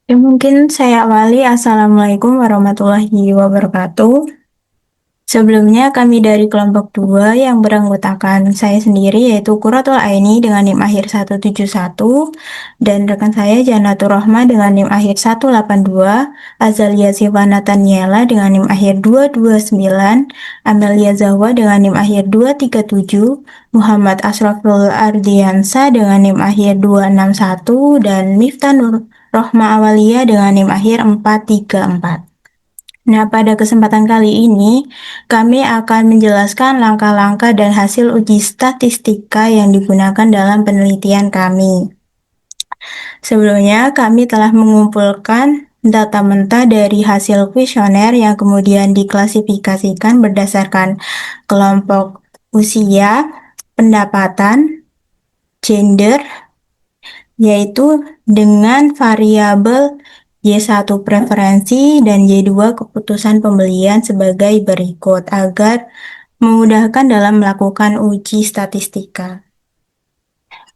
Mungkin saya awali. Assalamualaikum warahmatullahi wabarakatuh. Sebelumnya kami dari kelompok 2 yang beranggotakan saya sendiri yaitu Quratul Aini dengan NIM akhir 171 dan rekan saya Janatur Rohmah dengan NIM akhir 182, Azalia Sivana Taniela dengan NIM akhir 229, Amelia Zahwa dengan NIM akhir 237, Muhammad Asraful Ardiansa dengan NIM akhir 261 dan Miftah Nur Rohma Awalia dengan NIM akhir 434. Nah, pada kesempatan kali ini, kami akan menjelaskan langkah-langkah dan hasil uji statistika yang digunakan dalam penelitian kami. Sebelumnya, kami telah mengumpulkan data mentah dari hasil kuesioner yang kemudian diklasifikasikan berdasarkan kelompok usia, pendapatan, gender, yaitu dengan variabel Y1 preferensi dan Y2 keputusan pembelian sebagai berikut agar memudahkan dalam melakukan uji statistika.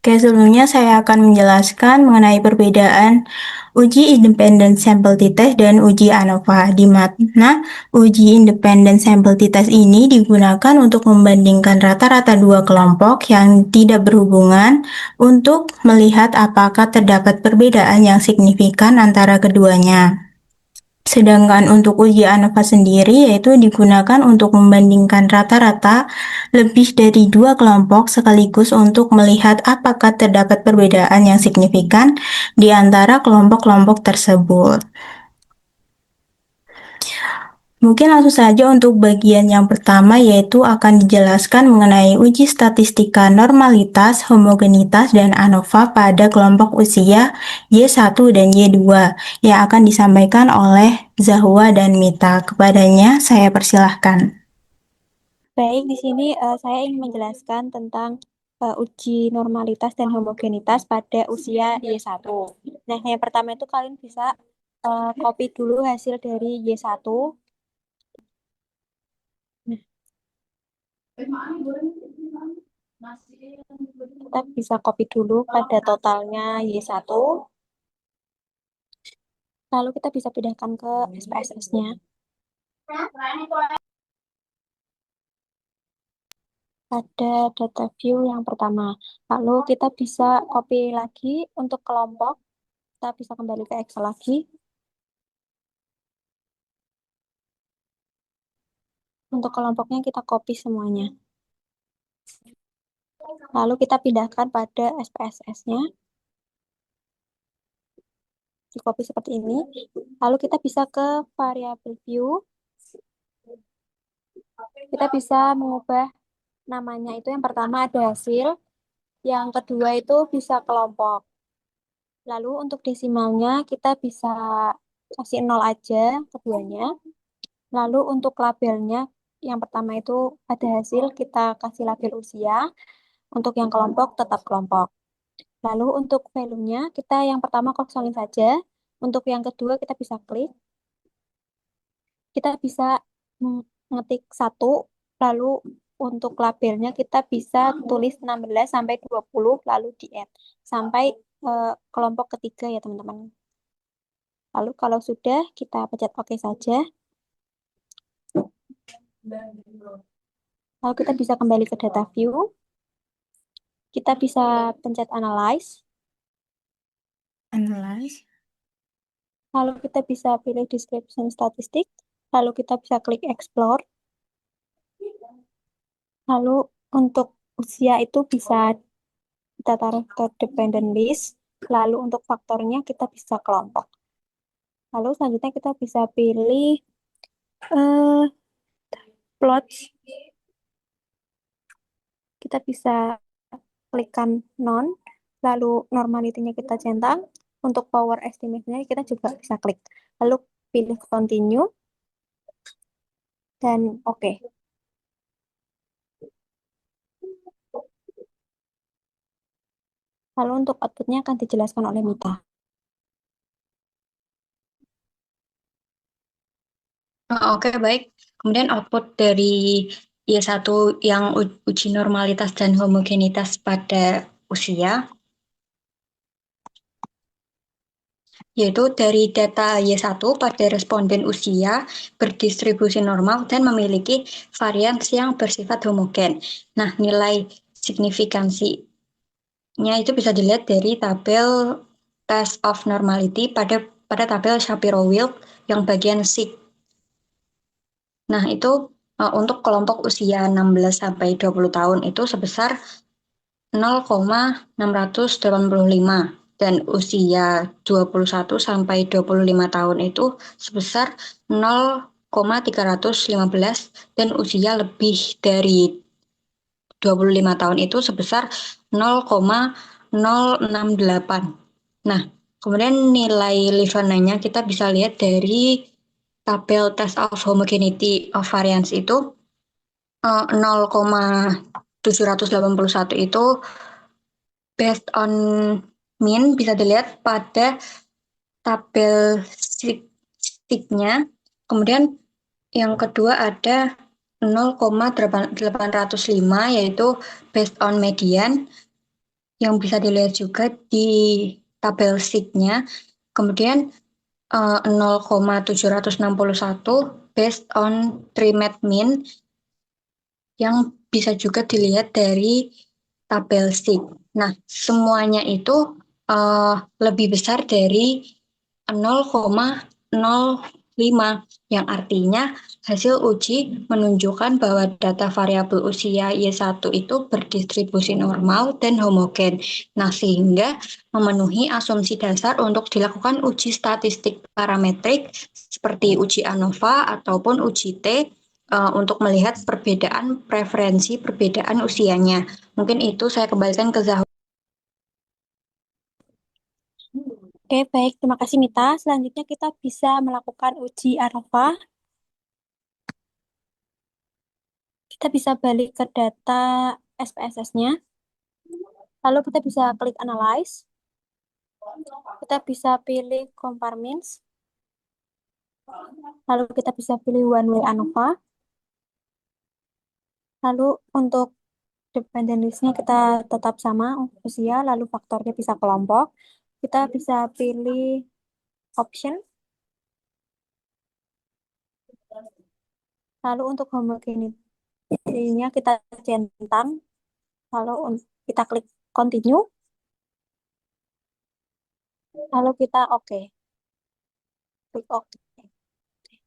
Oke, sebelumnya saya akan menjelaskan mengenai perbedaan uji independent sample t-test dan uji ANOVA, di mana uji independent sample t-test ini digunakan untuk membandingkan rata-rata dua kelompok yang tidak berhubungan untuk melihat apakah terdapat perbedaan yang signifikan antara keduanya. Sedangkan untuk uji ANOVA sendiri yaitu digunakan untuk membandingkan rata-rata lebih dari dua kelompok sekaligus untuk melihat apakah terdapat perbedaan yang signifikan di antara kelompok-kelompok tersebut. Mungkin langsung saja untuk bagian yang pertama yaitu akan dijelaskan mengenai uji statistika normalitas, homogenitas, dan ANOVA pada kelompok usia Y1 dan Y2 yang akan disampaikan oleh Zahwa dan Mita. Kepadanya saya persilahkan. Baik, di sini saya ingin menjelaskan tentang uji normalitas dan homogenitas pada usia Y1. Nah, yang pertama itu kalian bisa copy dulu hasil dari Y1. Nah, kita bisa copy dulu pada totalnya Y1. Lalu kita bisa pindahkan ke SPSS-nya. Ada data view yang pertama. Lalu kita bisa copy lagi untuk kelompok. Kita bisa kembali ke Excel lagi. Untuk kelompoknya kita copy semuanya. Lalu kita pindahkan pada SPSS-nya. Di copy seperti ini. Lalu kita bisa ke variable view. Kita bisa mengubah namanya itu yang pertama ada hasil. Yang kedua itu bisa kelompok. Lalu untuk desimalnya kita bisa kasih 0 aja keduanya. Lalu untuk labelnya yang pertama itu ada hasil kita kasih label usia. Untuk yang kelompok tetap kelompok. Lalu untuk value-nya kita yang pertama kosongin saja. Untuk yang kedua kita bisa klik. Kita bisa mengetik 1. Lalu untuk labelnya kita bisa tulis 16 sampai 20 lalu di add sampai kelompok ketiga ya teman-teman. Lalu kalau sudah kita pencet OK saja. Lalu kita bisa kembali ke data view. Kita bisa pencet analyze. Analyze. Lalu kita bisa pilih description statistik. Lalu kita bisa klik explore. Lalu untuk usia itu bisa kita taruh ke dependent list. Lalu untuk faktornya kita bisa kelompok. Lalu selanjutnya kita bisa pilih uh, plot. Kita bisa klikkan non. Lalu normality-nya kita centang. Untuk power estimate-nya kita juga bisa klik. Lalu pilih continue. Dan oke. Lalu untuk output-nya akan dijelaskan oleh Mita. Oke, baik. Kemudian output dari Y1 yang uji normalitas dan homogenitas pada usia. yaitu dari data Y1 pada responden usia berdistribusi normal dan memiliki varians yang bersifat homogen. Nah, nilai signifikansinya itu bisa dilihat dari tabel test of normality pada tabel Shapiro-Wilk yang bagian sig. Nah, itu untuk kelompok usia 16 sampai 20 tahun itu sebesar 0,685 dan usia 21 sampai 25 tahun itu sebesar 0,315 dan usia lebih dari 25 tahun itu sebesar 0,068. Nah, kemudian nilai Livananya kita bisa lihat dari tabel test of homogeneity of variance itu 0,781 itu based on mean bisa dilihat pada tabel sticknya. Kemudian yang kedua ada 0,805 yaitu based on median yang bisa dilihat juga di tabel sticknya. Kemudian 0,761 based on trimed mean yang bisa juga dilihat dari tabel stick. Nah, semuanya itu lebih besar dari 0,05 yang artinya hasil uji menunjukkan bahwa data variabel usia Y1 itu berdistribusi normal dan homogen. Nah, sehingga memenuhi asumsi dasar untuk dilakukan uji statistik parametrik seperti uji ANOVA ataupun uji T untuk melihat perbedaan preferensi perbedaan usianya. Mungkin itu saya kembalikan ke Zahra. Oke, baik. Terima kasih, Mita. Selanjutnya kita bisa melakukan uji ANOVA. Kita bisa balik ke data SPSS-nya. Lalu kita bisa klik Analyze. Kita bisa pilih Compare Means. Lalu kita bisa pilih One Way ANOVA. Lalu untuk dependent list-nya kita tetap sama usia, lalu faktornya bisa kelompok. Kita bisa pilih option. Lalu untuk homogeneity-nya kita centang. Lalu kita klik continue. Lalu kita oke. Klik oke.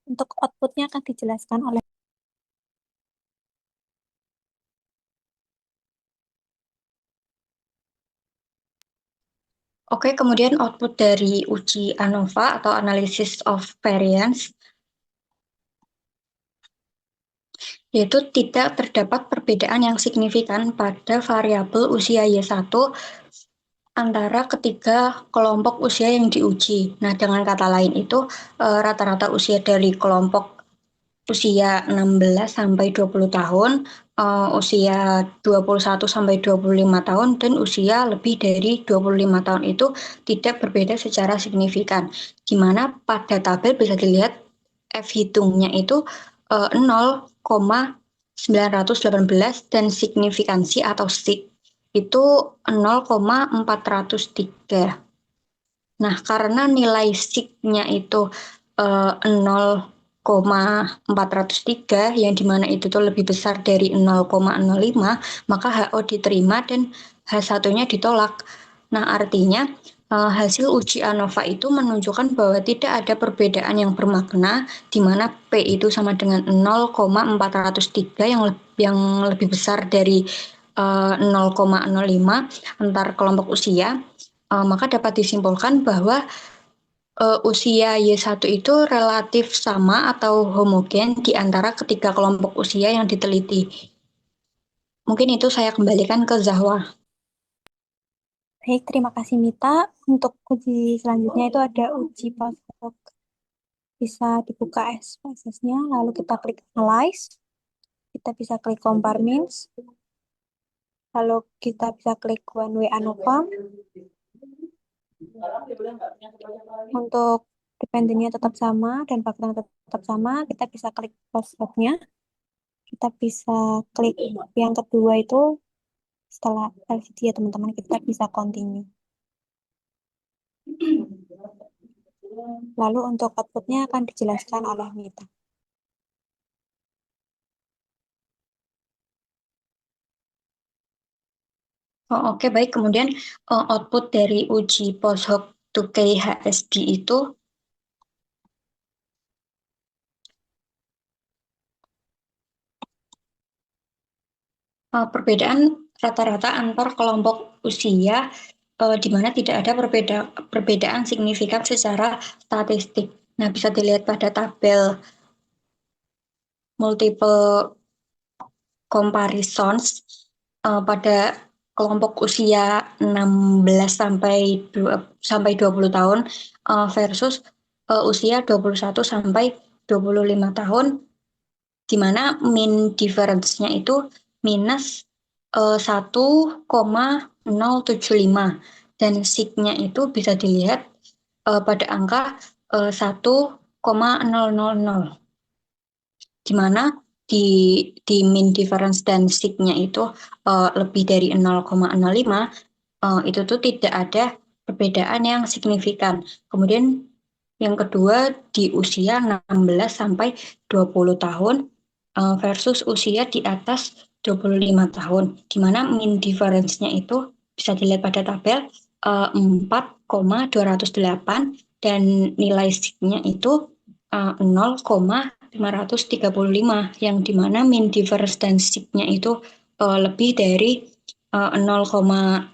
Untuk outputnya akan dijelaskan oleh. Oke, kemudian output dari uji ANOVA atau Analysis of Variance yaitu tidak terdapat perbedaan yang signifikan pada variabel usia Y1 antara ketiga kelompok usia yang diuji. Nah, dengan kata lain itu rata-rata usia dari kelompok usia 16 sampai 20 tahun, usia 21 sampai 25 tahun, dan usia lebih dari 25 tahun itu tidak berbeda secara signifikan. Di mana pada tabel bisa dilihat F hitungnya itu 0,918 dan signifikansi atau sig itu 0,403. Nah, karena nilai sig-nya itu 0,403 yang dimana itu tuh lebih besar dari 0,05, maka HO diterima dan H1-nya ditolak. Nah, artinya hasil uji ANOVA itu menunjukkan bahwa tidak ada perbedaan yang bermakna di mana P itu sama dengan 0,403 yang lebih besar dari 0,05 antar kelompok usia. Maka dapat disimpulkan bahwa usia Y1 itu relatif sama atau homogen di antara ketiga kelompok usia yang diteliti. Mungkin itu saya kembalikan ke Zahwa. Baik, terima kasih Mita. Untuk uji selanjutnya itu ada uji post-hoc. Bisa dibuka SPSS-nya, lalu kita klik Analyze. Kita bisa klik Compare Means. Lalu kita bisa klik One Way ANOVA. Untuk dependennya tetap sama dan faktornya tetap sama, kita bisa klik post-hoc-nya. Kita bisa klik yang kedua itu setelah LCD ya teman-teman, kita bisa continue. Lalu untuk outputnya akan dijelaskan oleh Mita. Oh, oke, baik. Kemudian output dari uji post hoc 2K HSD itu perbedaan rata-rata antar kelompok usia di mana tidak ada perbedaan signifikan secara statistik. Nah, bisa dilihat pada tabel multiple comparisons pada kelompok usia 16 sampai 20 tahun versus usia 21 sampai 25 tahun, di mana mean difference-nya itu minus 1,075 dan sig-nya itu bisa dilihat pada angka 1,000, di mana di mean difference dan sig-nya itu lebih dari 0,05, itu tuh tidak ada perbedaan yang signifikan. Kemudian yang kedua di usia 16 sampai 20 tahun versus usia di atas 25 tahun, di mana mean difference-nya itu bisa dilihat pada tabel 4,208 dan nilai sig-nya itu 0,535, yang dimana mean difference dan sig-nya itu lebih dari 0,05,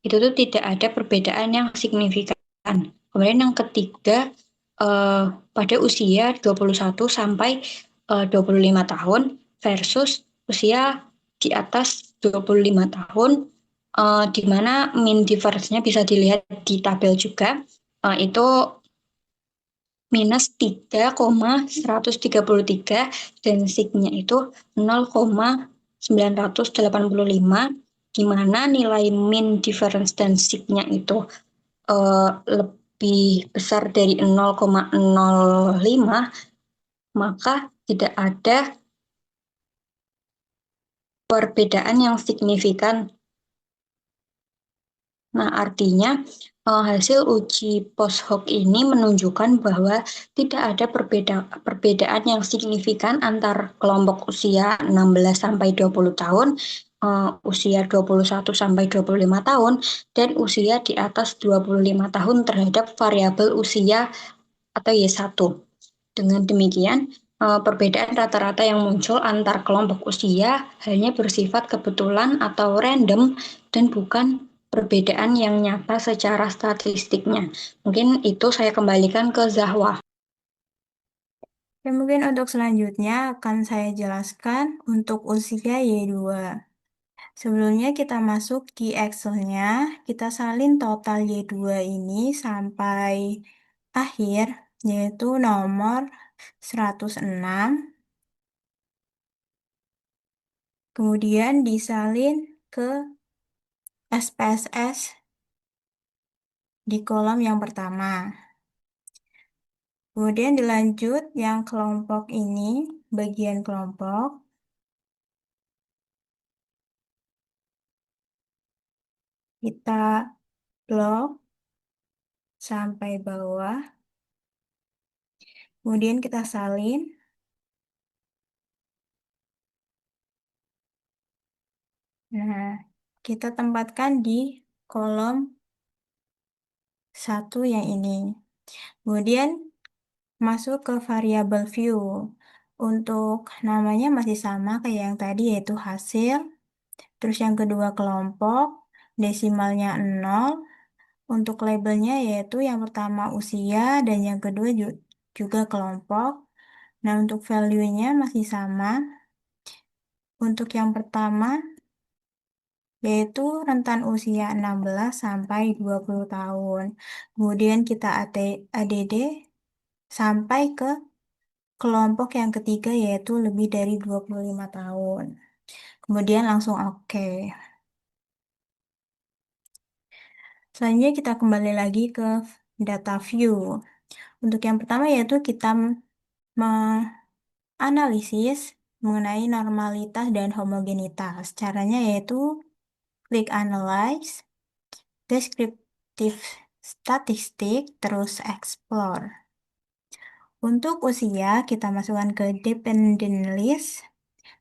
itu tuh tidak ada perbedaan yang signifikan. Kemudian yang ketiga pada usia 21 sampai 25 tahun versus usia di atas 25 tahun, di mana mean difference-nya bisa dilihat di tabel juga, itu minus 3,133 dan sig-nya itu 0,985, di mana nilai mean difference dan sig-nya itu lebih besar dari 0,05, maka tidak ada perbedaan yang signifikan. Nah, artinya hasil uji post hoc ini menunjukkan bahwa tidak ada perbedaan yang signifikan antar kelompok usia 16 sampai 20 tahun, usia 21 sampai 25 tahun, dan usia di atas 25 tahun terhadap variabel usia atau Y1. Dengan demikian, perbedaan rata-rata yang muncul antar kelompok usia hanya bersifat kebetulan atau random dan bukan perbedaan yang nyata secara statistiknya. Mungkin itu saya kembalikan ke Zahwa. Dan mungkin untuk selanjutnya akan saya jelaskan untuk usia Y2. Sebelumnya kita masuk di Excel-nya, kita salin total Y2 ini sampai akhir, yaitu nomor 106. Kemudian disalin ke SPSS di kolom yang pertama. Kemudian dilanjut yang kelompok ini, bagian kelompok. Kita blok sampai bawah. Kemudian kita salin. Nah, kita tempatkan di kolom 1 yang ini. Kemudian masuk ke variabel view. Untuk namanya masih sama kayak yang tadi, yaitu hasil. Terus yang kedua kelompok, desimalnya 0. Untuk labelnya yaitu yang pertama usia dan yang kedua juga kelompok. Nah, untuk value-nya masih sama. Untuk yang pertama yaitu rentan usia 16 sampai 20 tahun. Kemudian kita ADD sampai ke kelompok yang ketiga yaitu lebih dari 25 tahun. Kemudian langsung oke. Selanjutnya kita kembali lagi ke data view. Untuk yang pertama yaitu kita menganalisis mengenai normalitas dan homogenitas. Caranya yaitu klik analyze, descriptive statistik, terus explore. Untuk usia, kita masukkan ke dependent list,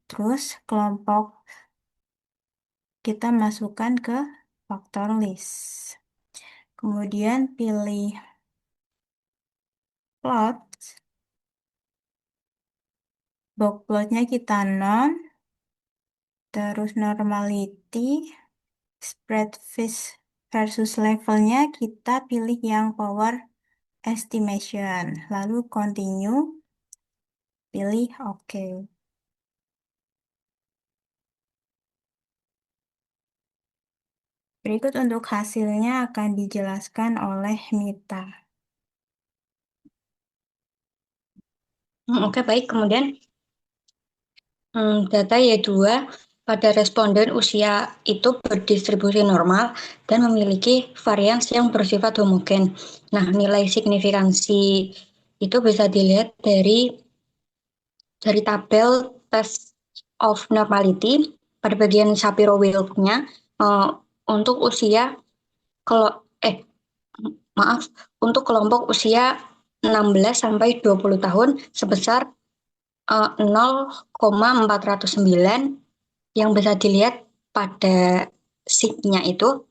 terus kelompok kita masukkan ke faktor list. Kemudian pilih plot, box plotnya kita non, terus normality, spread versus levelnya kita pilih yang power estimation, lalu continue, pilih OK. Berikut untuk hasilnya akan dijelaskan oleh Mita. Oke, baik. Kemudian data Y2 pada responden usia itu berdistribusi normal dan memiliki varians yang bersifat homogen. Nah, nilai signifikansi itu bisa dilihat dari tabel test of normality pada bagian Shapiro-Wilk-nya untuk usia kalau maaf untuk kelompok usia 16 sampai 20 tahun sebesar 0,409 yang bisa dilihat pada signya itu.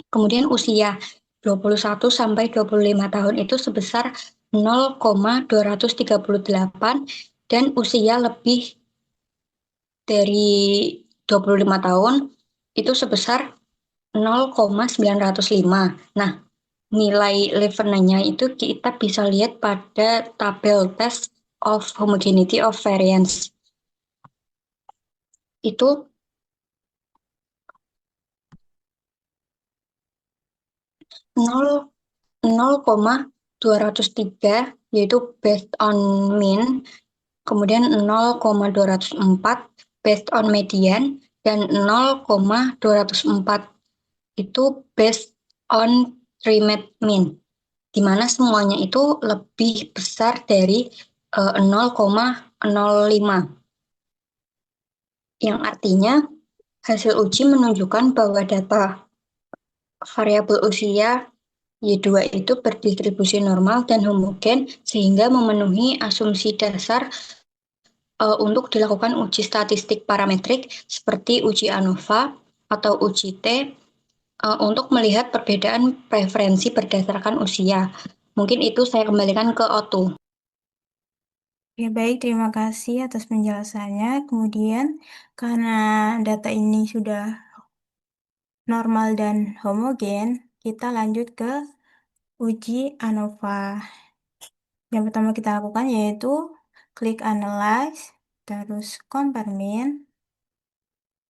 Kemudian usia 21 sampai 25 tahun itu sebesar 0,238 dan usia lebih dari 25 tahun itu sebesar 0,905. Nah, nilai levelnya itu kita bisa lihat pada tabel test of homogeneity of variance. Itu 0,203 yaitu based on mean, kemudian 0,204 based on median, dan 0,204 itu based on trimmed mean, di mana semuanya itu lebih besar dari 0,05. Yang artinya hasil uji menunjukkan bahwa data variabel usia Y2 itu berdistribusi normal dan homogen sehingga memenuhi asumsi dasar untuk dilakukan uji statistik parametrik seperti uji ANOVA atau uji T untuk melihat perbedaan preferensi berdasarkan usia. Mungkin itu saya kembalikan ke Otu. Ya, baik, terima kasih atas penjelasannya. Kemudian, karena data ini sudah normal dan homogen, kita lanjut ke uji ANOVA. Yang pertama kita lakukan yaitu klik Analyze, terus Compare Mean,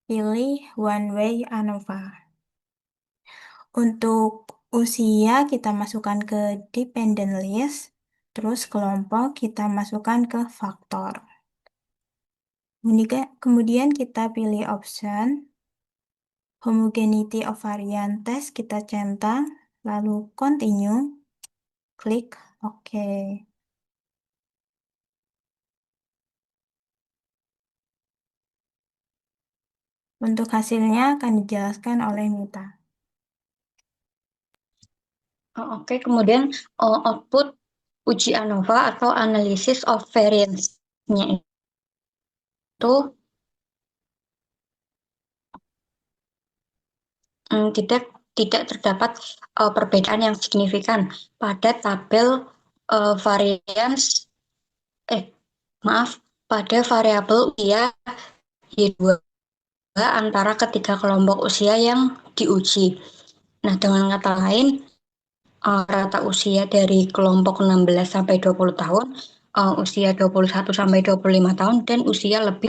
pilih One Way ANOVA. Untuk usia kita masukkan ke Dependent List, terus kelompok kita masukkan ke faktor. Kemudian kita pilih option Homogeneity of Variant Test, kita centang, lalu Continue, klik OK. Untuk hasilnya akan dijelaskan oleh Mita. Oke, kemudian output uji ANOVA atau Analysis of Variance-nya itu tidak terdapat perbedaan yang signifikan pada tabel variance pada variabel usia Y2 antara ketiga kelompok usia yang diuji. Nah, dengan kata lain, rata usia dari kelompok 16 sampai 20 tahun, usia 21 sampai 25 tahun, dan usia lebih,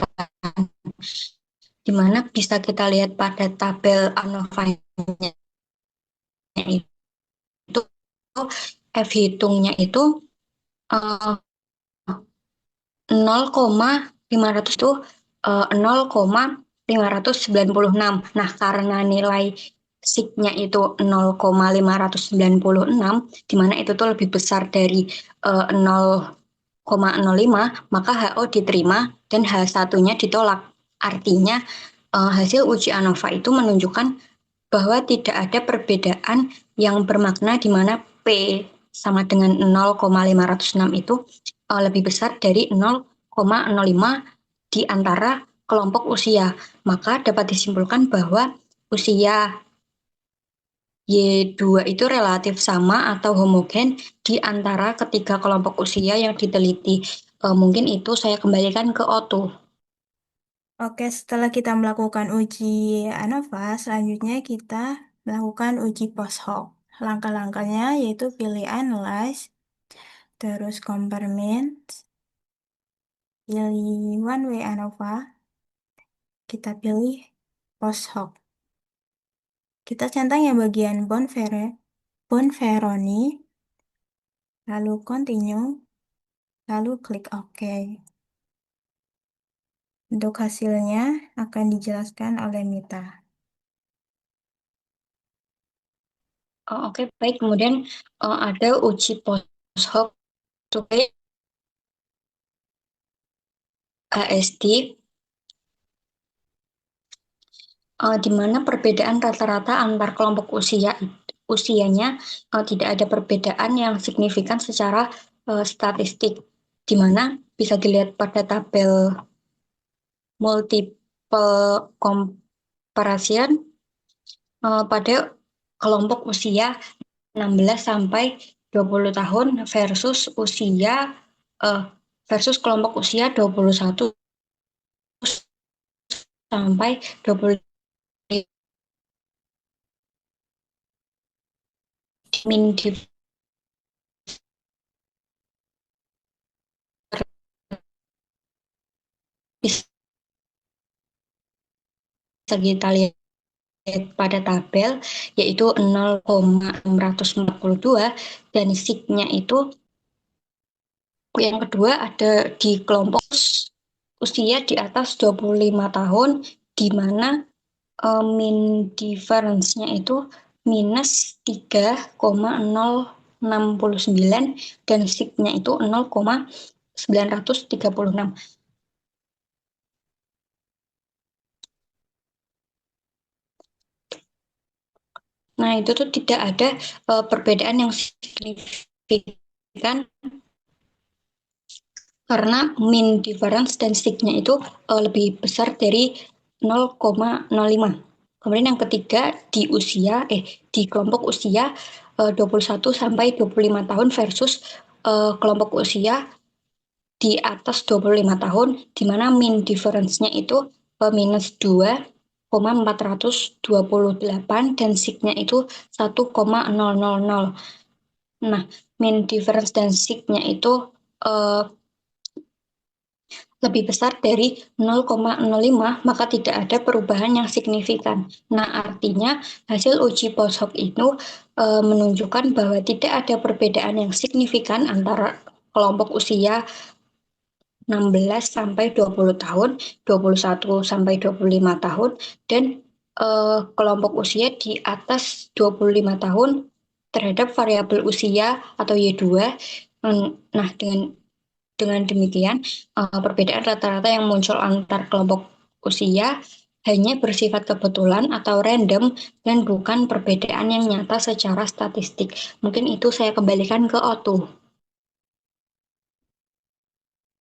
di mana bisa kita lihat pada tabel ANOVA-nya itu F hitungnya itu 0,500 itu 0,596. Nah, karena nilai signya itu 0,596, di mana itu tuh lebih besar dari 0,05, maka HO diterima dan H1-nya ditolak. Artinya hasil uji ANOVA itu menunjukkan bahwa tidak ada perbedaan yang bermakna di mana P sama dengan 0,506 itu lebih besar dari 0,05 di antara kelompok usia. Maka dapat disimpulkan bahwa usia Y2 itu relatif sama atau homogen di antara ketiga kelompok usia yang diteliti. Mungkin itu saya kembalikan ke Oto. Oke, setelah kita melakukan uji ANOVA, selanjutnya kita melakukan uji post hoc. Langkah-langkahnya yaitu pilih analyze, terus compartment, pilih one way ANOVA, kita pilih post hoc. Kita centang yang bagian Bonferroni, lalu continue, lalu klik OK. Untuk hasilnya akan dijelaskan oleh Mita. Oke, baik. Kemudian ada uji post hoc ASD, di mana perbedaan rata-rata antar kelompok usianya tidak ada perbedaan yang signifikan secara statistik, di mana bisa dilihat pada tabel multiple comparison pada kelompok usia 16 sampai 20 tahun versus kelompok usia 21 sampai 25 min bisa kita lihat pada tabel yaitu 0,642 dan signya itu yang kedua ada di kelompok usia di atas 25 tahun di mana mean difference-nya itu minus 3,069 dan signya itu 0,936. Nah, itu tuh tidak ada perbedaan yang signifikan karena mean difference dan signya itu lebih besar dari 0,05. Kemudian yang ketiga di kelompok usia 21 sampai 25 tahun versus kelompok usia di atas 25 tahun di mana mean difference-nya itu minus 2,428 dan signya itu 1,000. Nah, mean difference dan signya itu lebih besar dari 0,05, maka tidak ada perubahan yang signifikan. Nah, artinya hasil uji post hoc itu menunjukkan bahwa tidak ada perbedaan yang signifikan antara kelompok usia 16 sampai 20 tahun, 21 sampai 25 tahun, dan kelompok usia di atas 25 tahun terhadap variabel usia atau Y2. Nah, dengan demikian, perbedaan rata-rata yang muncul antar kelompok usia hanya bersifat kebetulan atau random dan bukan perbedaan yang nyata secara statistik. Mungkin itu saya kembalikan ke Otu.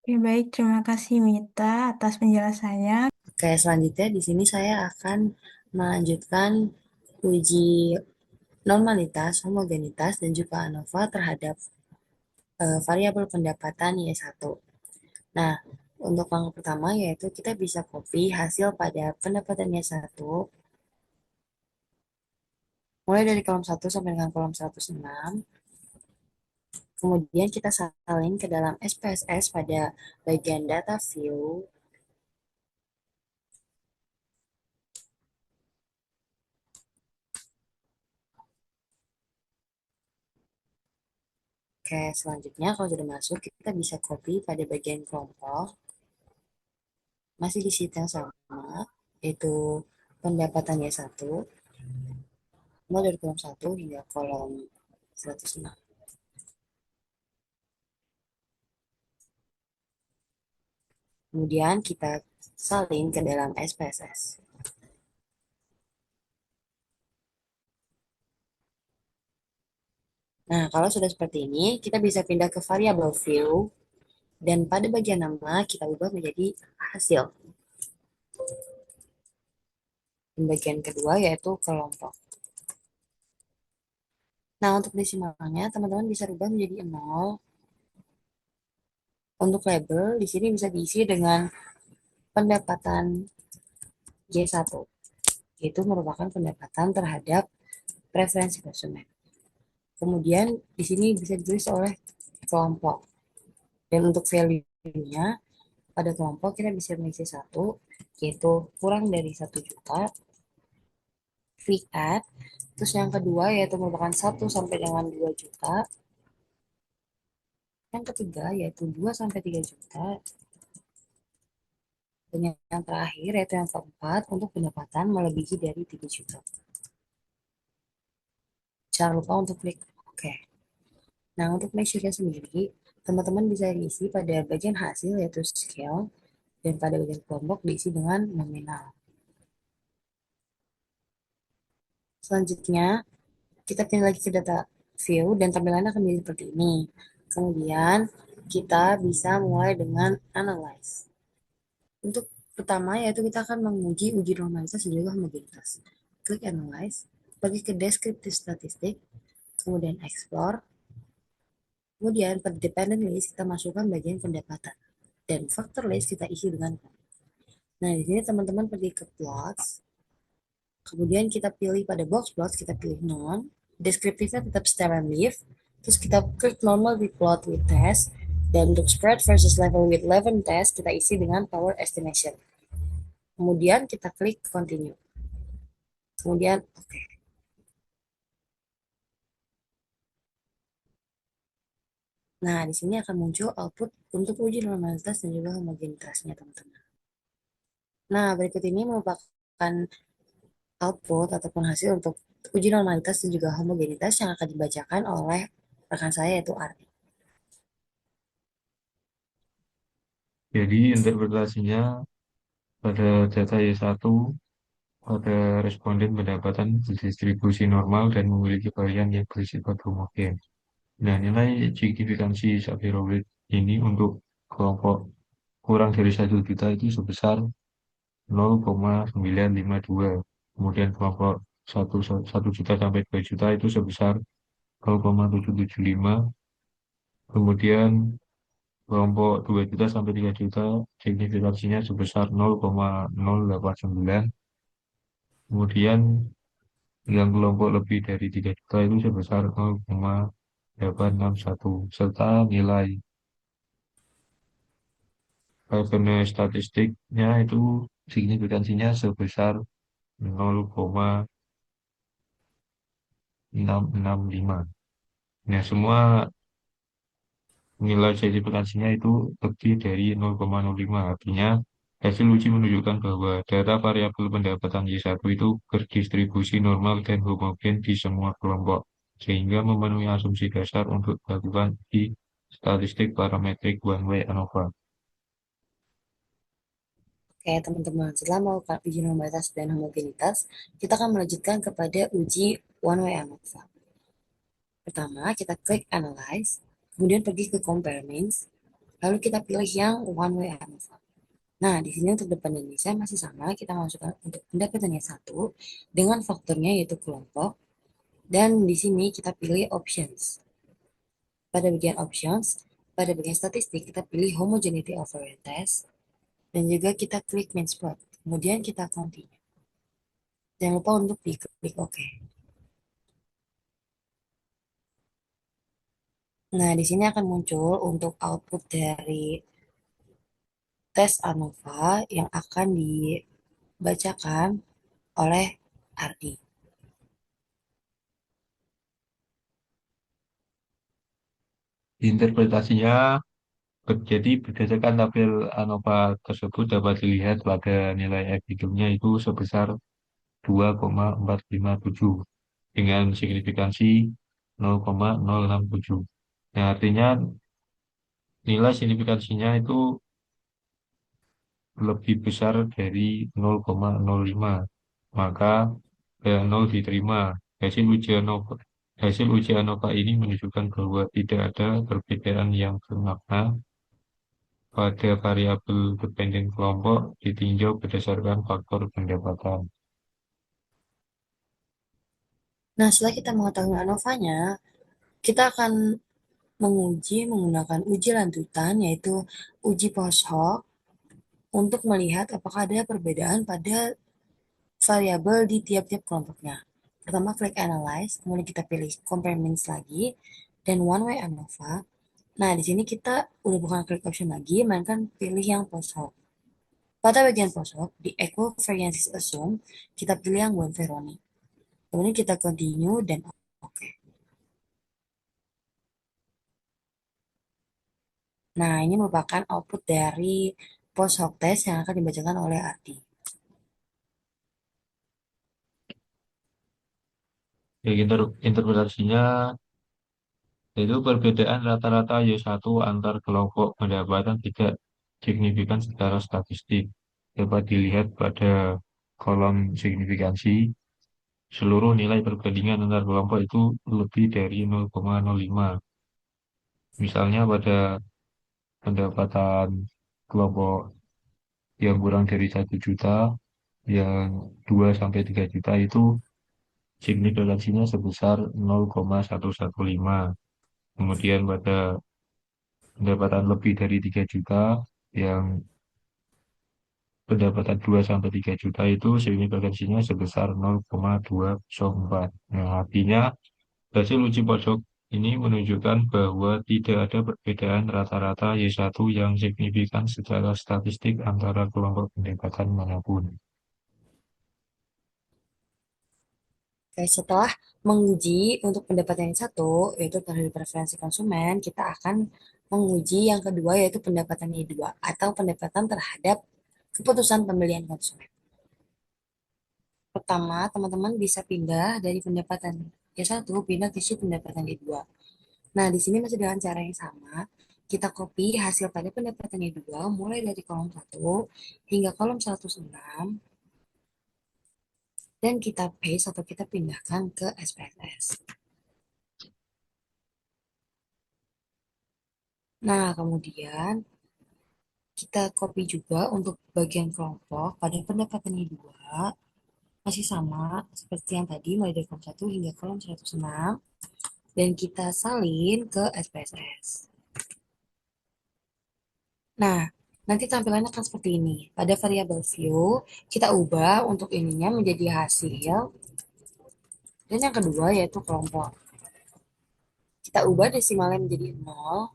Oke, baik. Terima kasih Mita atas penjelasannya. Oke, selanjutnya di sini saya akan melanjutkan uji normalitas, homogenitas, dan juga ANOVA terhadap variabel pendapatan Y1. Nah, untuk langkah pertama yaitu kita bisa copy hasil pada pendapatan Y1 mulai dari kolom 1 sampai dengan kolom 106. Kemudian kita salin ke dalam SPSS pada bagian data view. Oke, selanjutnya kalau sudah masuk, kita bisa copy pada bagian kelompok. Masih di sheet yang sama, yaitu pendapatannya 1, mulai dari kolom 1 hingga kolom 106. Kemudian kita salin ke dalam SPSS. Nah, kalau sudah seperti ini, kita bisa pindah ke variable view, dan pada bagian nama kita ubah menjadi hasil. Dan bagian kedua yaitu kelompok. Nah, untuk desimalnya, teman-teman bisa rubah menjadi 0. Untuk label, di sini bisa diisi dengan pendapatan J1, yaitu merupakan pendapatan terhadap preferensi konsumen. Kemudian, di sini bisa ditulis oleh kelompok. Dan untuk value-nya, pada kelompok kita bisa mengisi satu, yaitu kurang dari 1 juta, klik add. Terus yang kedua yaitu merupakan 1 sampai dengan 2 juta. Yang ketiga yaitu 2 sampai 3 juta. Dan yang terakhir yaitu yang keempat untuk pendapatan melebihi dari 3 juta. Jangan lupa untuk klik OK. Nah, untuk measure-nya sendiri, teman-teman bisa diisi pada bagian hasil yaitu scale, dan pada bagian kelompok diisi dengan nominal. Selanjutnya, kita pindah lagi ke data view dan tampilannya akan menjadi seperti ini. Kemudian, kita bisa mulai dengan analyze. Untuk pertama, yaitu kita akan menguji uji normalitas dan juga homogenitas. Klik analyze, pergi ke descriptive statistik, kemudian explore, kemudian pada dependent list kita masukkan bagian pendapatan, dan factor list kita isi dengan. Nah, di sini teman-teman pergi ke plots, kemudian kita pilih pada box plots, kita pilih non, deskriptifnya tetap step and leaf, terus kita klik normal with plot with test, dan untuk spread versus level with 11 test kita isi dengan power estimation. Kemudian kita klik continue. Kemudian oke. Nah, di sini akan muncul output untuk uji normalitas dan juga homogenitasnya, teman-teman. Nah, berikut ini merupakan output ataupun hasil untuk uji normalitas dan juga homogenitas yang akan dibacakan oleh rekan saya yaitu Ardi. Jadi interpretasinya pada data Y1 pada responden pendapatan berdistribusi normal dan memiliki varian yang bersifat homogen. Nah, nilai signifikansi Shapiro-Wilk ini untuk kelompok kurang dari 1 juta itu sebesar 0,952. Kemudian kelompok 1 juta sampai 2 juta itu sebesar 0,775. Kemudian kelompok 2 juta sampai 3 juta signifikansinya sebesar 0,089. Kemudian yang kelompok lebih dari 3 juta itu sebesar 0,861 serta nilai happiness statistiknya itu signifikansinya sebesar 0,665. Nah, semua nilai signifikansinya itu lebih dari 0,05. Artinya, hasil uji menunjukkan bahwa data variabel pendapatan Y1 itu berdistribusi normal dan homogen di semua kelompok, sehingga memenuhi asumsi dasar untuk melakukan uji statistik parametrik one-way ANOVA. Oke, teman-teman, setelah melakukan uji normalitas dan homogenitas, kita akan melanjutkan kepada uji one-way ANOVA. Pertama, kita klik analyze, kemudian pergi ke compare means, lalu kita pilih yang one-way ANOVA. Nah, di sini untuk dependensinya masih sama, kita masukkan untuk pendapatannya 1 dengan faktornya yaitu kelompok, dan di sini kita pilih options. Pada bagian options, pada bagian statistik kita pilih homogeneity of variant test, dan juga kita klik mean spread. Kemudian kita continue. Jangan lupa untuk diklik OK. Nah, di sini akan muncul untuk output dari tes ANOVA yang akan dibacakan oleh Ardi. Interpretasinya jadi berdasarkan tabel ANOVA tersebut dapat dilihat pada nilai epidemnya itu sebesar 2,457 dengan signifikansi 0,067. Nah, artinya nilai signifikansinya itu lebih besar dari 0,05. Maka 0 diterima. Hasil ujian Hasil uji ANOVA ini menunjukkan bahwa tidak ada perbedaan yang bermakna pada variabel dependen kelompok ditinjau berdasarkan faktor pendapatan. Nah, setelah kita mengetahui ANOVA-nya, kita akan menguji menggunakan uji lanjutan, yaitu uji post hoc, untuk melihat apakah ada perbedaan pada variabel di tiap-tiap kelompoknya. Pertama, klik Analyze, kemudian kita pilih Compare Means lagi, dan One Way ANOVA. Nah, di sini kita udah bukan klik option lagi, melainkan pilih yang post hoc. Pada bagian post hoc, di Equal Variances Assume, kita pilih yang Bonferroni. Kemudian kita continue dan oke. Nah, ini merupakan output dari post hoc test yang akan dibacakan oleh Ardi. Ya, interpretasinya yaitu perbedaan rata-rata Y1 antar kelompok pendapatan tidak signifikan secara statistik. Dapat dilihat pada kolom signifikansi, seluruh nilai perbandingan antar kelompok itu lebih dari 0,05. Misalnya pada pendapatan kelompok yang kurang dari 1 juta, yang 2 sampai 3 juta itu signifikansinya sebesar 0,115. Kemudian pada pendapatan lebih dari 3 juta, yang pendapatan 2 sampai 3 juta itu signifikansinya sebesar 0,204. Nah, artinya hasil uji pojok ini menunjukkan bahwa tidak ada perbedaan rata-rata Y1 yang signifikan secara statistik antara kelompok pendapatan manapun. Oke, setelah menguji untuk pendapatan yang satu, yaitu terhadap preferensi konsumen, kita akan menguji yang kedua, yaitu pendapatan Y2, atau pendapatan terhadap keputusan pembelian konsumen. Pertama, teman-teman bisa pindah dari pendapatan Y1, pindah ke sheet pendapatan Y2. Nah, di sini masih dengan cara yang sama. Kita copy hasil pada pendapatan Y2, mulai dari kolom 1 hingga kolom 106, dan kita paste atau kita pindahkan ke SPSS. Nah, kemudian kita copy juga untuk bagian kelompok pada pendapatan Y2, masih sama seperti yang tadi, mulai dari kolom 1 hingga kolom 106, dan kita salin ke SPSS. Nah, nanti tampilannya akan seperti ini. Pada variabel view, kita ubah untuk ininya menjadi hasil, dan yang kedua yaitu kelompok. Kita ubah desimalnya menjadi 0,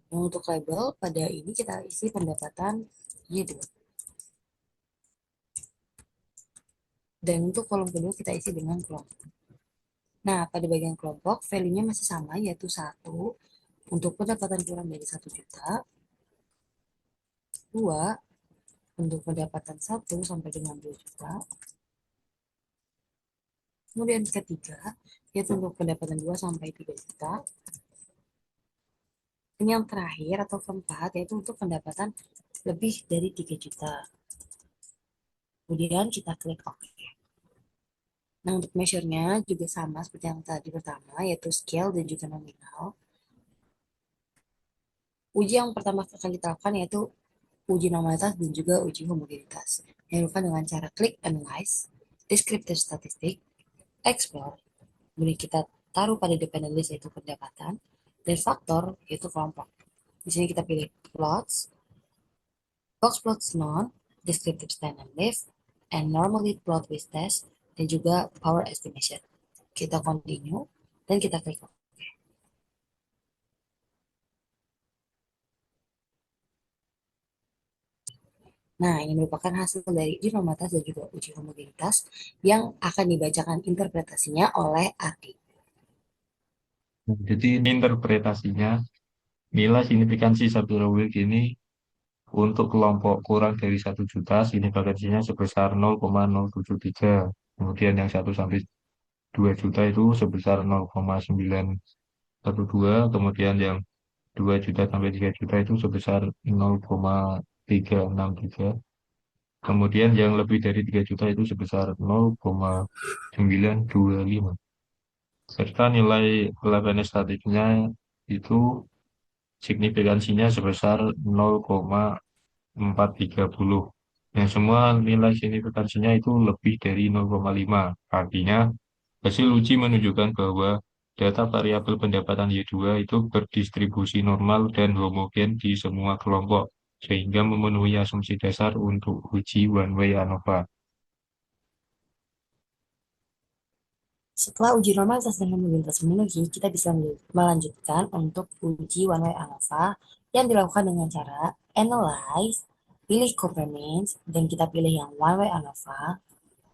dan untuk label pada ini kita isi pendapatan Y2. Dan untuk kolom kedua kita isi dengan kelompok. Nah, pada bagian kelompok, value-nya masih sama, yaitu 1 untuk pendapatan kurang dari 1 juta, 2 untuk pendapatan 1 sampai dengan 2 juta, kemudian ketiga, yaitu untuk pendapatan 2 sampai 3 juta, dan yang terakhir atau keempat, yaitu untuk pendapatan lebih dari 3 juta. Kemudian kita klik OK. Nah, untuk measure-nya juga sama seperti yang tadi pertama, yaitu scale dan juga nominal. Uji yang pertama akan kita lakukan yaitu uji normalitas dan juga uji homogenitas. Yang dilakukan dengan cara klik Analyze, Descriptive Statistic, Explore, kemudian kita taruh pada dependent list yaitu pendapatan, dan faktor yaitu kelompok. Di sini kita pilih plots, box plots non, descriptive standard lift, and normally plot with test, dan juga power estimation. Kita continue, dan kita klik OK. Nah, ini merupakan hasil dari uji normalitas dan juga uji homogenitas yang akan dibacakan interpretasinya oleh Ardi. Nah, jadi ini interpretasinya, nilai signifikansi Shapiro-Wilk ini untuk kelompok kurang dari 1 juta signifikansinya sebesar 0,073. Kemudian yang 1 sampai 2 juta itu sebesar 0,912. Kemudian yang 2 juta sampai 3 juta itu sebesar 0,363. Kemudian yang lebih dari 3 juta itu sebesar 0,925. serta nilai kelebihan statistiknya itu signifikansinya sebesar 0,430. Yang semua nilai signifikansinya itu lebih dari 0,5. Artinya, hasil uji menunjukkan bahwa data variabel pendapatan Y2 itu berdistribusi normal dan homogen di semua kelompok, sehingga memenuhi asumsi dasar untuk uji one way ANOVA. Setelah uji normalitas dan homogenitas terpenuhi, kita bisa melanjutkan untuk uji one way ANOVA yang dilakukan dengan cara analyze, pilih covariance, dan kita pilih yang one way ANOVA.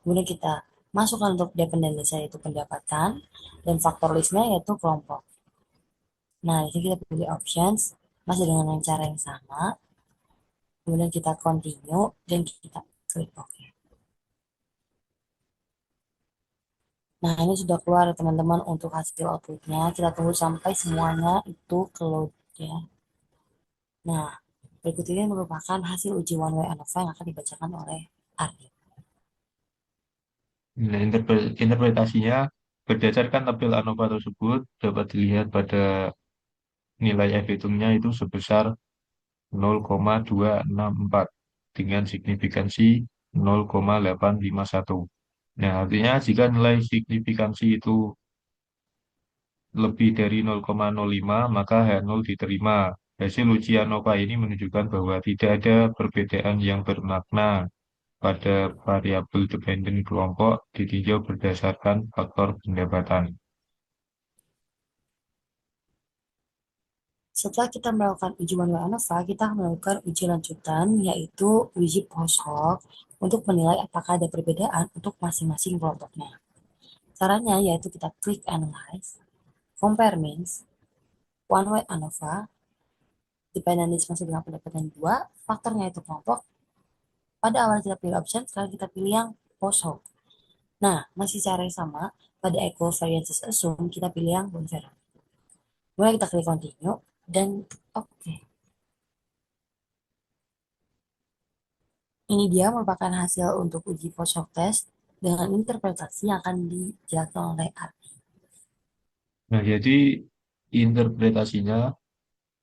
Kemudian kita masukkan untuk dependensi yaitu pendapatan, dan faktor listnya yaitu kelompok. Nah, di sini kita pilih options, masih dengan cara yang sama. Kemudian kita continue, dan kita klik OK. Nah, ini sudah keluar teman-teman untuk hasil outputnya. Kita tunggu sampai semuanya itu keload ya. Nah, berikut ini merupakan hasil uji one way ANOVA yang akan dibacakan oleh Ardi. Nah, interpretasinya berdasarkan tabel ANOVA tersebut dapat dilihat pada nilai F-hitungnya itu sebesar 0,264 dengan signifikansi 0,851. Nah, artinya jika nilai signifikansi itu lebih dari 0,05, maka H0 diterima. Hasil uji ANOVA ini menunjukkan bahwa tidak ada perbedaan yang bermakna pada variabel dependen kelompok ditinjau berdasarkan faktor pendapatan. Setelah kita melakukan uji one way ANOVA, kita akan melakukan uji lanjutan, yaitu uji post hoc untuk menilai apakah ada perbedaan untuk masing-masing kelompoknya. Caranya yaitu kita klik Analyze, Compare Means, One Way ANOVA, Dependency masih dengan pendapatan 2, faktornya itu kelompok. Pada awal kita pilih option, sekarang kita pilih yang post hoc. Nah, masih cara yang sama, pada equivariances assume, kita pilih yang bonferroni. Kemudian kita klik continue, dan oke. Ini dia merupakan hasil untuk uji post hoc test dengan interpretasi yang akan dijelaskan oleh Arti. Nah, jadi interpretasinya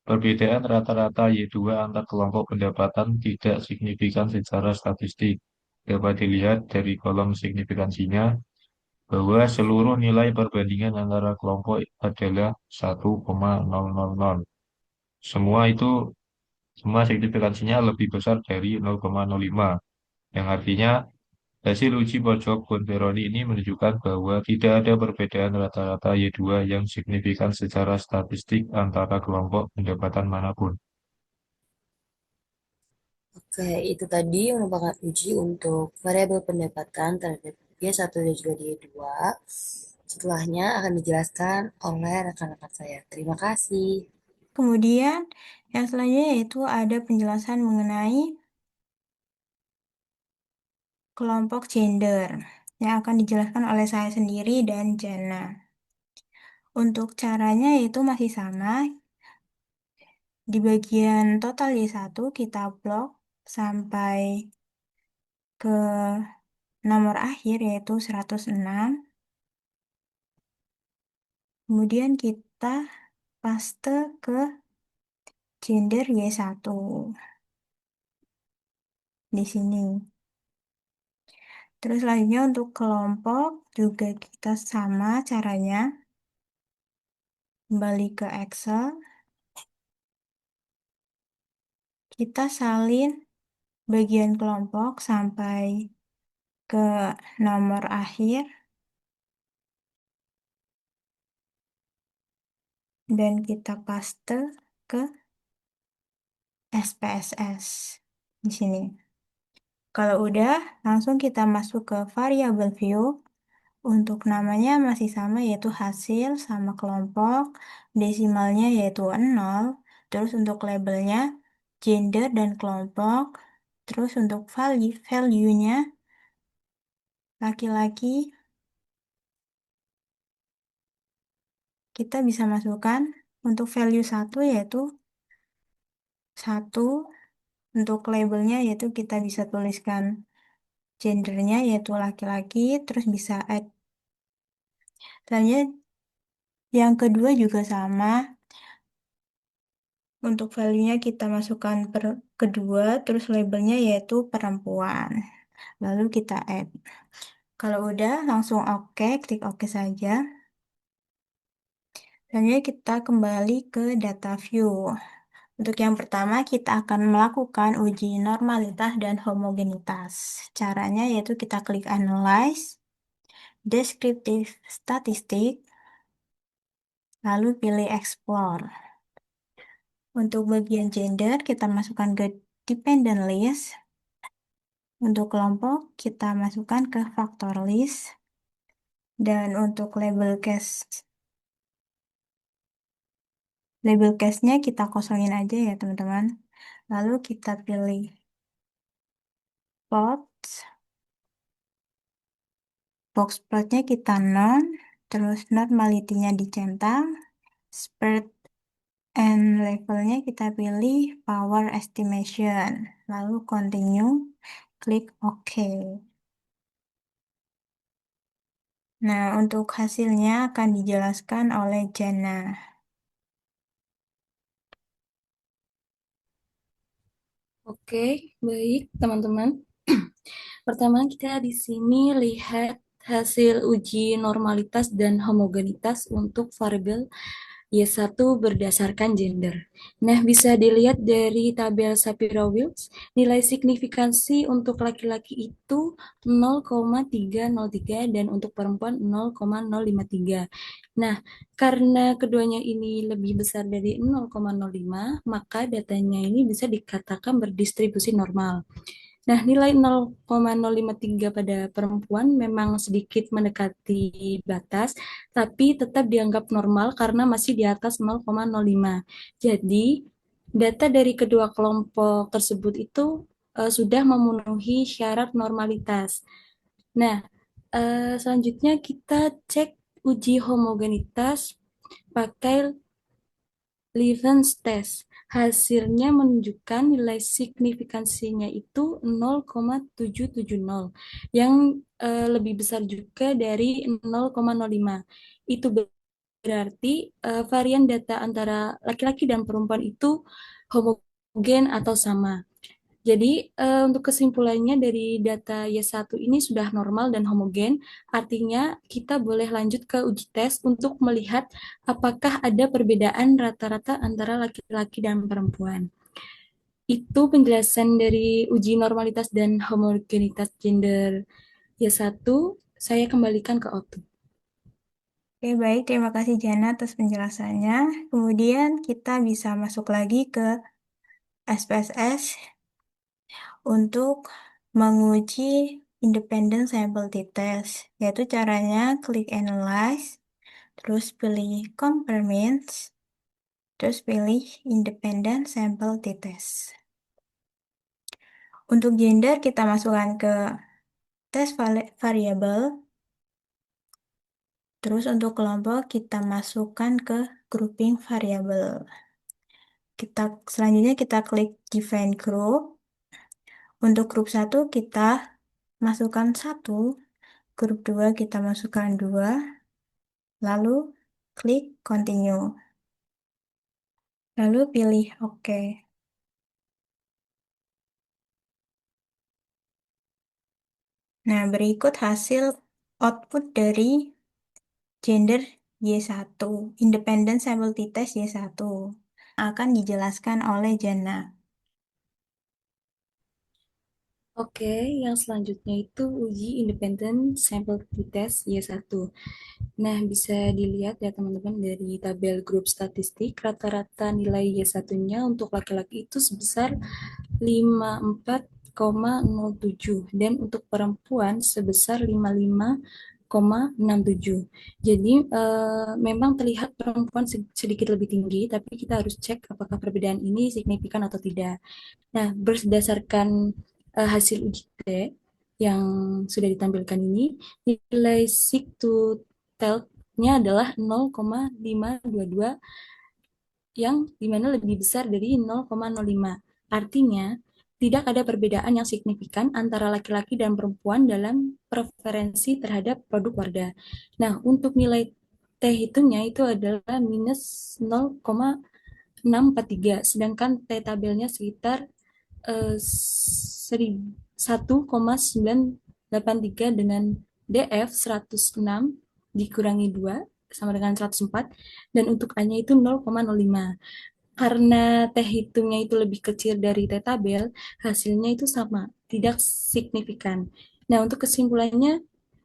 perbedaan rata-rata Y2 antar kelompok pendapatan tidak signifikan secara statistik. Dapat dilihat dari kolom signifikansinya bahwa seluruh nilai perbandingan antara kelompok adalah 1,000. Semua itu, semua signifikansinya lebih besar dari 0,05, yang artinya hasil uji pojok Bonferroni ini menunjukkan bahwa tidak ada perbedaan rata-rata Y2 yang signifikan secara statistik antara kelompok pendapatan manapun. Oke, itu tadi merupakan uji untuk variabel pendapatan terhadap Y1 dan juga Y2. Setelahnya akan dijelaskan oleh rekan-rekan saya. Terima kasih. Kemudian yang selanjutnya yaitu ada penjelasan mengenai kelompok gender yang akan dijelaskan oleh saya sendiri dan Jana. Untuk caranya itu masih sama. Di bagian total Y1 kita blok sampai ke nomor akhir yaitu 106. Kemudian kita paste ke gender Y1 di sini. Terus selanjutnya untuk kelompok juga kita sama caranya. Kembali ke Excel. Kita salin bagian kelompok sampai ke nomor akhir. Dan kita paste ke SPSS di sini. Kalau udah, langsung kita masuk ke variable view. Untuk namanya masih sama yaitu hasil sama kelompok, desimalnya yaitu 0, terus untuk labelnya gender dan kelompok, terus untuk value-nya laki-laki, kita bisa masukkan untuk value 1 yaitu 1, untuk labelnya yaitu kita bisa tuliskan gendernya yaitu laki-laki, terus bisa add. Selanjutnya Yang kedua juga sama. Untuk value-nya kita masukkan kedua, terus labelnya yaitu perempuan. Lalu kita add. Kalau udah, langsung oke, klik oke saja. Selanjutnya kita kembali ke data view. Untuk yang pertama, kita akan melakukan uji normalitas dan homogenitas. Caranya yaitu kita klik Analyze, Descriptive Statistic, lalu pilih Explore. Untuk bagian gender, kita masukkan ke Dependent List. Untuk kelompok, kita masukkan ke Factor List. Dan untuk label case-nya kita kosongin aja ya teman-teman. Lalu kita pilih Plot. Box plotnya kita non, terus normality-nya dicentang, spread and levelnya kita pilih power estimation, lalu continue, klik OK. Nah, untuk hasilnya akan dijelaskan oleh Jana. Oke, baik teman-teman. Pertama kita di sini lihat hasil uji normalitas dan homogenitas untuk variabel Y1 berdasarkan gender. Nah, bisa dilihat dari tabel Shapiro-Wilks, nilai signifikansi untuk laki-laki itu 0,303 dan untuk perempuan 0,053. Nah, karena keduanya ini lebih besar dari 0,05, maka datanya ini bisa dikatakan berdistribusi normal. Nah, nilai 0,053 pada perempuan memang sedikit mendekati batas, tapi tetap dianggap normal karena masih di atas 0,05. Jadi, data dari kedua kelompok tersebut itu sudah memenuhi syarat normalitas. Nah, selanjutnya kita cek uji homogenitas pakai Levens test. Hasilnya menunjukkan nilai signifikansinya itu 0,770 yang lebih besar juga dari 0,05. Itu berarti varian data antara laki-laki dan perempuan itu homogen atau sama. Jadi untuk kesimpulannya dari data Y1 ini sudah normal dan homogen, artinya kita boleh lanjut ke uji tes untuk melihat apakah ada perbedaan rata-rata antara laki-laki dan perempuan. Itu penjelasan dari uji normalitas dan homogenitas gender Y1. Saya kembalikan ke Otu. Oke, baik. Terima kasih Jana atas penjelasannya. Kemudian kita bisa masuk lagi ke SPSS untuk menguji independent sample t-test, yaitu caranya klik Analyze, terus pilih Compare Means, terus pilih Independent Sample t-test. Untuk gender kita masukkan ke test variable, terus untuk kelompok kita masukkan ke grouping variable. Selanjutnya kita klik Define Group. Untuk grup 1 kita masukkan 1, grup 2 kita masukkan 2, lalu klik Continue. Lalu pilih OK. Nah, berikut hasil output dari gender Y1, Independent Sample T-Test Y1, akan dijelaskan oleh Jana. Oke, yang selanjutnya itu uji independent sample t-test Y1. Nah, bisa dilihat ya teman-teman dari tabel grup statistik, rata-rata nilai Y1-nya untuk laki-laki itu sebesar 54,07 dan untuk perempuan sebesar 55,67. Jadi memang terlihat perempuan sedikit lebih tinggi, tapi kita harus cek apakah perbedaan ini signifikan atau tidak. Nah, berdasarkan hasil uji T yang sudah ditampilkan ini, nilai sig to tell-nya adalah 0,522 yang dimana lebih besar dari 0,05. Artinya, tidak ada perbedaan yang signifikan antara laki-laki dan perempuan dalam preferensi terhadap produk Wardah. Nah, untuk nilai T hitungnya itu adalah minus 0,643, sedangkan T tabelnya sekitar 1,983 dengan DF 106 dikurangi 2 sama dengan 104, dan untuk A-nya itu 0,05. Karena T hitungnya itu lebih kecil dari T tabel, hasilnya itu sama, tidak signifikan. Nah, untuk kesimpulannya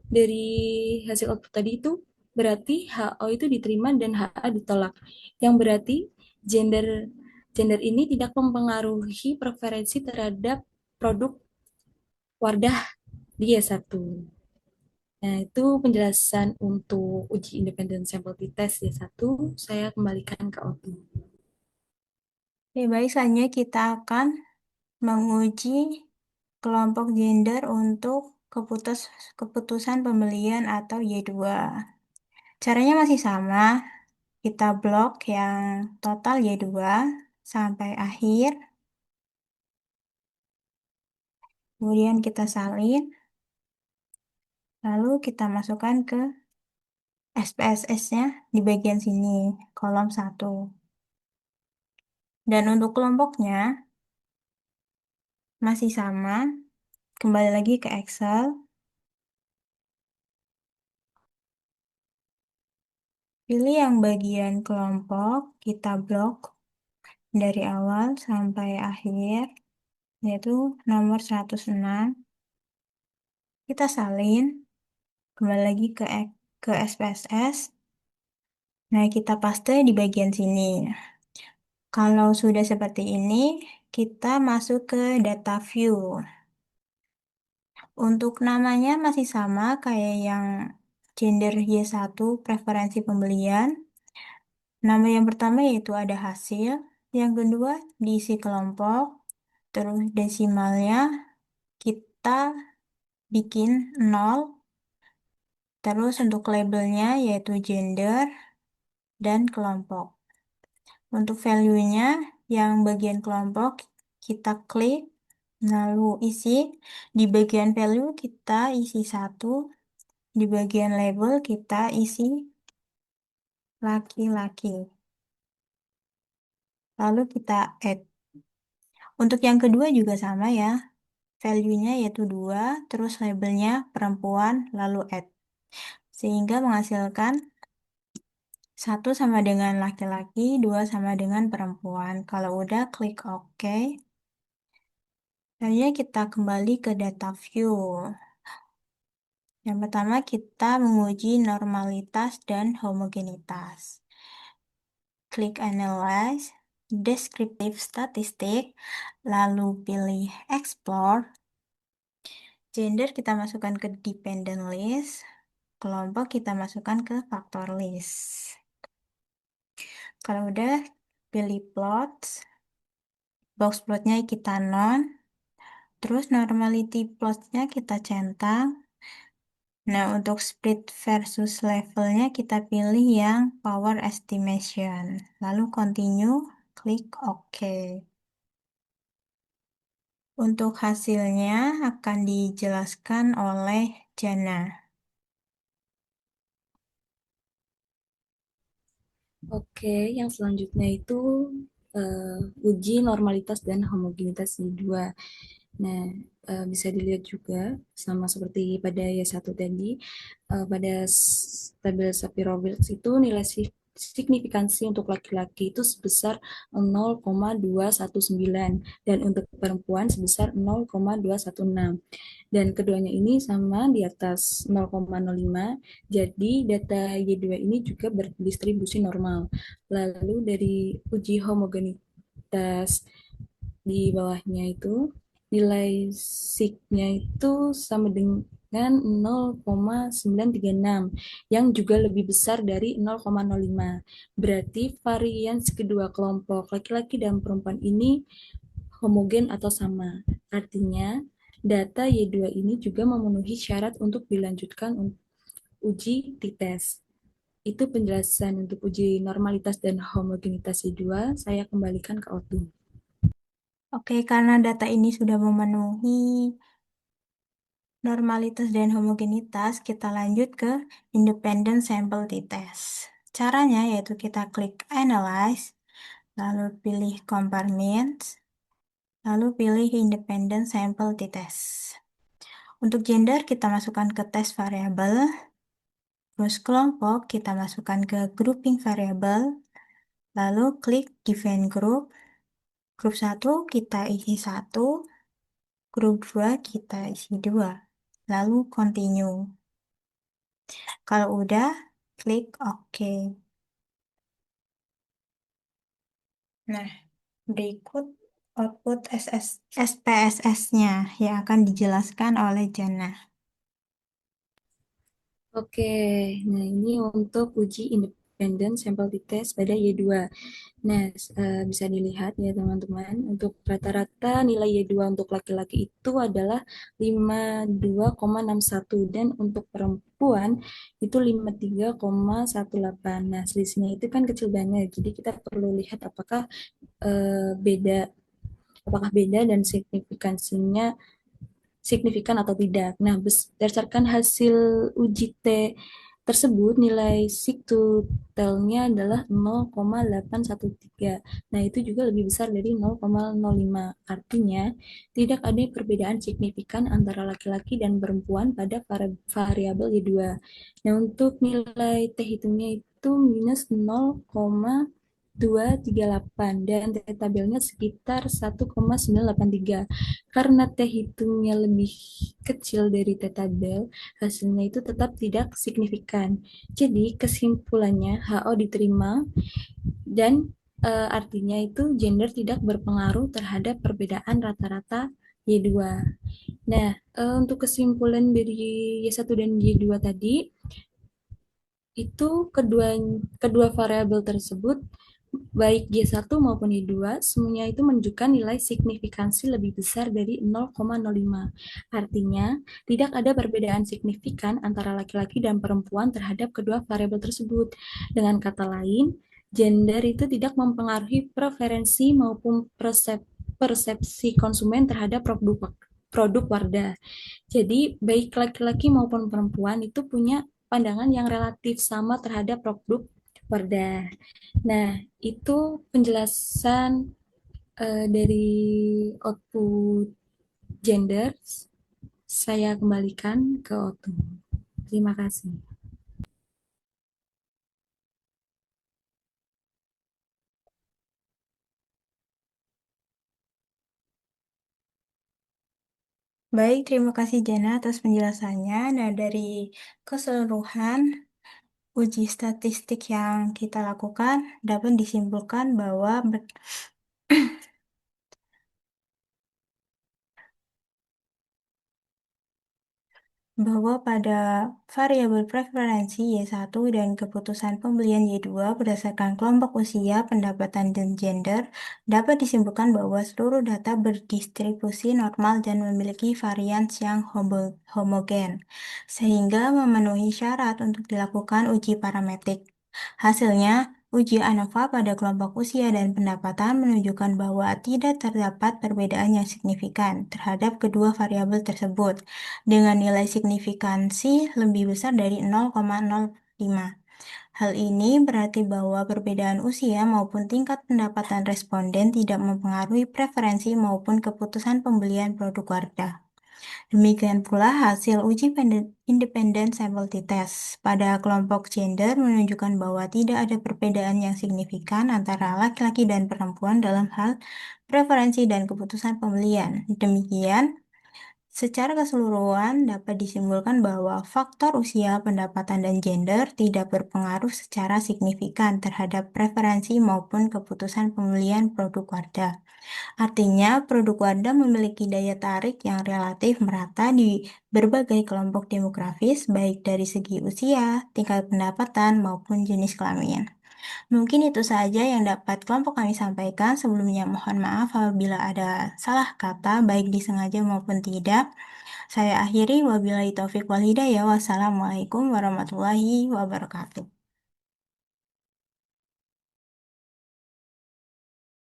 dari hasil output tadi itu berarti HO itu diterima dan HA ditolak. Yang berarti gender gender ini tidak mempengaruhi preferensi terhadap produk Wardah di Y1. Nah, itu penjelasan untuk uji independen sampel t-test Y1. Saya kembalikan ke Oti. Oke, baik, selanjutnya kita akan menguji kelompok gender untuk keputusan pembelian atau Y2. Caranya masih sama, kita blok yang total Y2 sampai akhir, kemudian kita salin, lalu kita masukkan ke SPSS-nya di bagian sini, kolom 1. Dan untuk kelompoknya masih sama, kembali lagi ke Excel. Pilih yang bagian kelompok, kita blok dari awal sampai akhir, yaitu nomor 106. Kita salin, kembali lagi ke SPSS. Nah, kita paste di bagian sini. Kalau sudah seperti ini, kita masuk ke data view. Untuk namanya masih sama kayak yang gender Y1 preferensi pembelian. Nama yang pertama yaitu ada hasil, yang kedua diisi kelompok, terus desimalnya kita bikin 0, terus untuk labelnya yaitu gender dan kelompok. Untuk value-nya yang bagian kelompok kita klik, lalu isi. Di bagian value kita isi 1, di bagian label kita isi laki-laki. Lalu kita add. Untuk yang kedua juga sama ya. Value-nya yaitu 2, terus labelnya perempuan, lalu add. Sehingga menghasilkan 1 sama dengan laki-laki, 2 sama dengan perempuan. Kalau udah, klik OK. Selanjutnya kita kembali ke data view. Yang pertama kita menguji normalitas dan homogenitas. Klik Analyze, Descriptive Statistic, lalu pilih Explore. Gender kita masukkan ke Dependent List, kelompok kita masukkan ke Factor List. Kalau udah, pilih Plots, box plotnya kita non, terus normality plotnya kita centang. Nah, untuk split versus levelnya kita pilih yang power estimation. Lalu continue, klik OK. Untuk hasilnya akan dijelaskan oleh Jana. Oke, yang selanjutnya itu uji normalitas dan homogenitas Y2. Nah, bisa dilihat juga sama seperti pada Y1 tadi, pada tabel Shapiro-Wilks itu nilai signifikansi untuk laki-laki itu sebesar 0,219 dan untuk perempuan sebesar 0,216. Dan keduanya ini sama di atas 0,05. Jadi data Y2 ini juga berdistribusi normal. Lalu dari uji homogenitas di bawahnya itu nilai signya itu sama dengan 0,936 yang juga lebih besar dari 0,05. Berarti varians kedua kelompok laki-laki dan perempuan ini homogen atau sama. Artinya data Y2 ini juga memenuhi syarat untuk dilanjutkan uji t-test. Itu penjelasan untuk uji normalitas dan homogenitas Y2. Saya kembalikan ke Otu. Oke, karena data ini sudah memenuhi normalitas dan homogenitas, kita lanjut ke independent sample t-test. Caranya yaitu kita klik Analyze, lalu pilih Compartments, lalu pilih Independent Sample t-test. Untuk gender, kita masukkan ke test variable, terus kelompok, kita masukkan ke grouping variable, lalu klik Define Group. Grup 1 kita isi 1, grup 2 kita isi 2, lalu Continue. Kalau udah, klik OK. Nah, berikut output SPSS-nya yang akan dijelaskan oleh Jana. Oke, nah ini untuk uji independen sampel t-test pada Y2. Nah, bisa dilihat ya teman-teman, untuk rata-rata nilai Y2 untuk laki-laki itu adalah 52,61 dan untuk perempuan itu 53,18. Nah, selisihnya itu kan kecil banget. Jadi kita perlu lihat apakah beda dan signifikan atau tidak. Nah, berdasarkan hasil uji T tersebut, nilai sigtutelnya adalah 0,813. Nah, itu juga lebih besar dari 0,05. Artinya, tidak ada perbedaan signifikan antara laki-laki dan perempuan pada variabel Y2. Nah, untuk nilai T hitungnya itu minus 0,238 dan T tabelnya sekitar 1,983. Karena T hitungnya lebih kecil dari T tabel, hasilnya itu tetap tidak signifikan. Jadi kesimpulannya HO diterima dan artinya itu gender tidak berpengaruh terhadap perbedaan rata-rata Y2. Nah, untuk kesimpulan dari Y1 dan Y2 tadi, itu kedua variabel tersebut baik Y1 maupun Y2 semuanya itu menunjukkan nilai signifikansi lebih besar dari 0,05. Artinya, tidak ada perbedaan signifikan antara laki-laki dan perempuan terhadap kedua variabel tersebut. Dengan kata lain, gender itu tidak mempengaruhi preferensi maupun persepsi konsumen terhadap produk Wardah. Jadi, baik laki-laki maupun perempuan itu punya pandangan yang relatif sama terhadap produk Wardah. Nah, itu penjelasan dari output gender. Saya kembalikan ke Otu. Terima kasih. Baik, terima kasih Jana atas penjelasannya. Nah, dari keseluruhan uji statistik yang kita lakukan dapat disimpulkan bahwa pada variabel preferensi Y1 dan keputusan pembelian Y2 berdasarkan kelompok usia, pendapatan, dan gender, dapat disimpulkan bahwa seluruh data berdistribusi normal dan memiliki varians yang homogen, sehingga memenuhi syarat untuk dilakukan uji parametrik. Hasilnya, uji ANOVA pada kelompok usia dan pendapatan menunjukkan bahwa tidak terdapat perbedaan yang signifikan terhadap kedua variabel tersebut, dengan nilai signifikansi lebih besar dari 0,05. Hal ini berarti bahwa perbedaan usia maupun tingkat pendapatan responden tidak mempengaruhi preferensi maupun keputusan pembelian produk Wardah. Demikian pula hasil uji independen sample t-test pada kelompok gender menunjukkan bahwa tidak ada perbedaan yang signifikan antara laki-laki dan perempuan dalam hal preferensi dan keputusan pembelian. Demikian, secara keseluruhan dapat disimpulkan bahwa faktor usia, pendapatan, dan gender tidak berpengaruh secara signifikan terhadap preferensi maupun keputusan pembelian produk Wardah. Artinya, produk Wardah memiliki daya tarik yang relatif merata di berbagai kelompok demografis, baik dari segi usia, tingkat pendapatan, maupun jenis kelamin. Mungkin itu saja yang dapat kelompok kami sampaikan. Sebelumnya mohon maaf apabila ada salah kata, baik disengaja maupun tidak. Saya akhiri, wabillahi taufik wal hidayah. Wassalamualaikum warahmatullahi wabarakatuh.